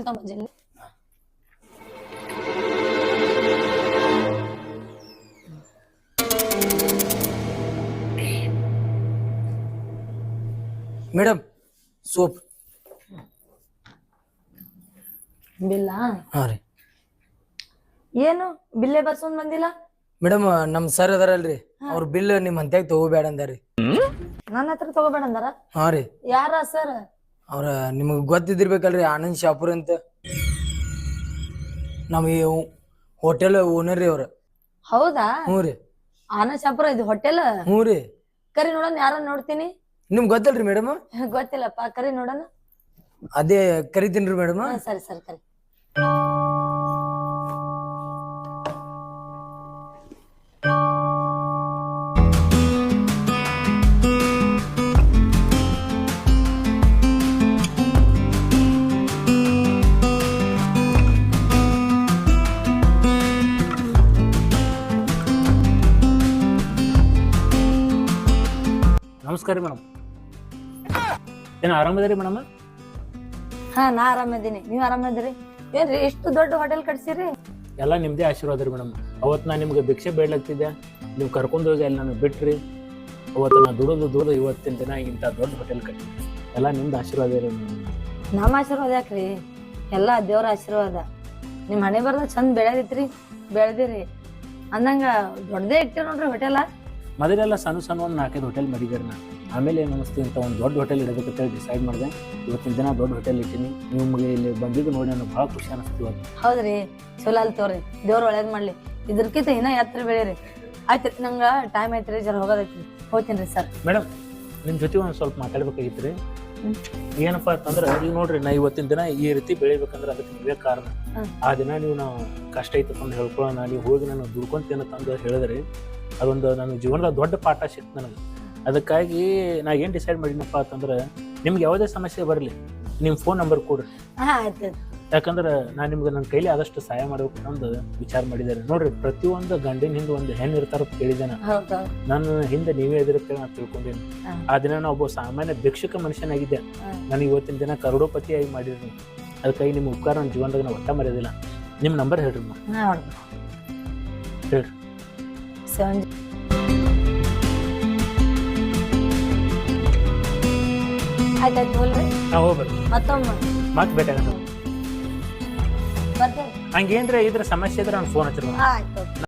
ಜಲ್ದಿ. Madam soap. ಬಿಲ್ಲ ಹಾ ರೀ ಏನು ಬಿಲ್ಲೇ ಬರ್ಸೊಂಡ್ ಬಂದಿಲ್ಲ. ಮೇಡಮ್ ನಮ್ ಸರ್ ಅದಾರಲ್ರಿ ಅವ್ರ ಬಿಲ್ ನಿಮ್ ಹಂತ್ಯಾಗ ತಗೋಬೇಡ ಅಂದಾರಿ. ನನ್ನ ಹತ್ರ ತಗೋಬೇಡ ಅಂದಾರ. ಹಾ ರೀ ಯಾರ ಸರ್? ಅವ್ರ ನಿಮಗ್ ಗೊತ್ತಿದ್ದಿರ್ಬೇಕಲ್ರಿ, ಆನಂದ್ ಶಾಪುರ್ ಅಂತ ನಮ್ ಈ ಹೋಟೆಲ್ ಓನರ್ ರೀ ಅವ್ರ. ಹೌದಾ? ಹ್ಞೂ ರೀ. ಆನಂದ್ ಶಾಪುರ ಇದು ಹೋಟೆಲ್? ಹ್ಞೂ ರೀ. ಕರಿ ನೋಡೋಣ, ಯಾರ ನೋಡ್ತೀನಿ. ನಿಮ್ಗ್ ಗೊತ್ತಲ್ರಿ ಮೇಡಮ್? ಗೊತ್ತಿಲ್ಲಪ್ಪ, ಕರಿ ನೋಡೋಣ. ಅದೇ ಕರಿತೀನ್ರಿ ಮೇಡಮ್. ಸರಿ ಸರಿ ಕರಿ. ನಮಸ್ಕಾರ ಮೇಡಮ್. ಏನು ಆರಾಮದಿರಿ ಮೇಡಮ್? ಹಾ, ನಾ ಆರಾಮದೀನಿ. ನೀವ್ ಆರಾಮದಿರಿ? ಏನ್ರಿ ಇಷ್ಟು ದೊಡ್ಡ ಹೋಟೆಲ್ ಕಟ್ಸಿರಿ? ಎಲ್ಲ ನಿಮ್ದೇ ಆಶೀರ್ವಾದ ರೀ ಮೇಡಮ್. ಅವತ್ತು ನಾನು ನಿಮ್ಗೆ ಭಿಕ್ಷೆ ಬೇಡ್ಲಾಗ್ತಿದ್ದೆ, ನೀವು ಕರ್ಕೊಂಡು ಹೋಗಿ ಅಲ್ಲಿ ನನಗೆ ಬಿಟ್ರಿ. ಅವತ್ತು ನಾನು ದುಡಿದು ಇವತ್ತಿನ ದಿನ ಇಂಥ ದೊಡ್ಡ ಹೋಟೆಲ್ ಕಟ್ಟಿ ಎಲ್ಲ ನಿಮ್ದು ಆಶೀರ್ವಾದ ರೀ ಮೇಡಮ್. ನಮ್ಮ ಆಶೀರ್ವಾದ ಯಾಕ್ರಿ? ಎಲ್ಲಾ ದೇವ್ರ ಆಶೀರ್ವಾದ. ನಿಮ್ ಹಣೆ ಬರ್ದ ಚಂದ ಬೆಳೆದಿತ್ರಿ, ಬೆಳೆದಿರಿ ಅಂದಂಗ ದೊಡ್ಡದೇ ಇಟ್ಟಿರ ನೋಡ್ರಿ ಹೋಟೆಲ. ಮೊದಲೆಲ್ಲ ಸಣ್ಣ ಒಂದು 4-5 ಹೋಟೆಲ್ ಮಾಡಿದಾರೆ ನಾನು. ಆಮೇಲೆ ಏನು ಅನಿಸ್ತು ಅಂತ ಒಂದು ದೊಡ್ಡ ಹೋಟೆಲ್ ಇಡಬೇಕಂತೇಳಿ ಡಿಸೈಡ್ ಮಾಡಿದೆ. ಇವತ್ತಿನ ದಿನ ದೊಡ್ಡ ಹೋಟೆಲ್ ಇಟ್ಟಿನಿ. ನಿಮ್ಗೆ ಇಲ್ಲಿ ಬಂದಿದ್ದು ನೋಡಿ ನನಗೆ ಭಾಳ ಖುಷಿ ಅನಿಸ್ತು ಇವತ್ತು. ಹೌದ್ರಿ, ಚಲೋ ಅಲ್ಲಿ ತೋರಿ, ದೇವ್ರ ಒಳ್ಳೇದ್ ಮಾಡ್ಲಿ. ಇದ್ರಕ್ಕಿಂತ ಇನ್ನ ಎತ್ತರ ಬೆಳೀರಿ. ಆಯ್ತ್ರಿ, ನಂಗ ಟೈಮ್ ಐತ್ರಿ, ಜರ ಹೋಗೋದೈತ್ರಿ, ಹೋಗ್ತೀನಿ ಸರ್. ಮೇಡಮ್, ನಿಮ್ಮ ಜೊತೆ ಒಂದು ಸ್ವಲ್ಪ ಮಾತಾಡ್ಬೇಕಾಗಿತ್ತು ರೀ. ಏನಪ್ಪಾ ಅಂತಂದ್ರೆ ಈಗ ನೋಡ್ರಿ, ನಾ ಇವತ್ತಿನ ದಿನ ಈ ರೀತಿ ಬೆಳಿಬೇಕಂದ್ರೆ ಅದಕ್ಕೆ ನೀವೇ ಕಾರಣ. ಆ ದಿನ ನೀವು ನಾವು ಕಷ್ಟ ಐತಪ್ಪ ಅಂತ ಹೇಳ್ಕೊಳ್ಳೋಣ, ನೀವು ಹೋಗಿ ನಾನು ದುಡ್ಕೊಂತೇನೆ ತಂದು ಹೇಳಿದ್ರಿ. ಅದೊಂದು ನನ್ನ ಜೀವನದ ದೊಡ್ಡ ಪಾಠ ಸಿಕ್ತು ನನಗೆ. ಅದಕ್ಕಾಗಿ ನಾ ಏನು ಡಿಸೈಡ್ ಮಾಡಿನಪ್ಪ ಅಂತಂದ್ರೆ, ನಿಮ್ಗೆ ಯಾವುದೇ ಸಮಸ್ಯೆ ಬರಲಿ ನಿಮ್ಮ ಫೋನ್ ನಂಬರ್ ಕೊಡ್ರಿ. ಆಯ್ತು. ಯಾಕಂದ್ರೆ ನಾನು ನಿಮ್ಗೆ ನನ್ನ ಕೈಲಿ ಆದಷ್ಟು ಸಹಾಯ ಮಾಡ್ಬೇಕು ಅಂತ ವಿಚಾರ ಮಾಡಿದ್ದಾರೆ. ನೋಡ್ರಿ, ಪ್ರತಿಯೊಂದು ಗಂಡಿನ ಹಿಂದೆ ಒಂದು ಹೆಣ್ಣು ಇರ್ತಾರ ಕೇಳಿದೆ ನಾನು ಹಿಂದೆ ನೀವೇ ಇದಿರುತ್ತೆ ನಾನು ತಿಳ್ಕೊಂಡೇನಿ. ಆ ದಿನ ನಾ ಒಬ್ಬ ಸಾಮಾನ್ಯ ಭಿಕ್ಷುಕ ಮನುಷ್ಯನಾಗಿದ್ದೆ. ನನಗೆ ಇವತ್ತಿನ ದಿನ ಕರೋಡಪತಿಯಾಗಿ ಮಾಡಿರಿ. ಅದಕ್ಕಾಗಿ ನಿಮ್ಮ ಉಪಕಾರ ನನ್ನ ಜೀವನದಾಗ ನಾವು ಒಟ್ಟ ಮರೆಯೋದಿಲ್ಲ. ನಿಮ್ಮ ನಂಬರ್ ಹೇಳ್ರಿ ಹೇಳ್ರಿ. ಆಯ್ತಾಯ್ತು, ಹೋಲ್ರಿ. ಹೋಗ್ಬರ್ರಿ, ಮತ್ತೊಮ್ಮೆ ಮತ್ತೆ ಭೇಟಿ ಆಗೋಣ. ಬರ್ತೇವೆ. ಹಂಗೇನ್ರಿ ಇದ್ರ ಸಮಸ್ಯೆ ಇದ್ರೆ ನಾನು ಫೋನ್ ಹಚ್ಚಿರ. ಆಯ್ತು.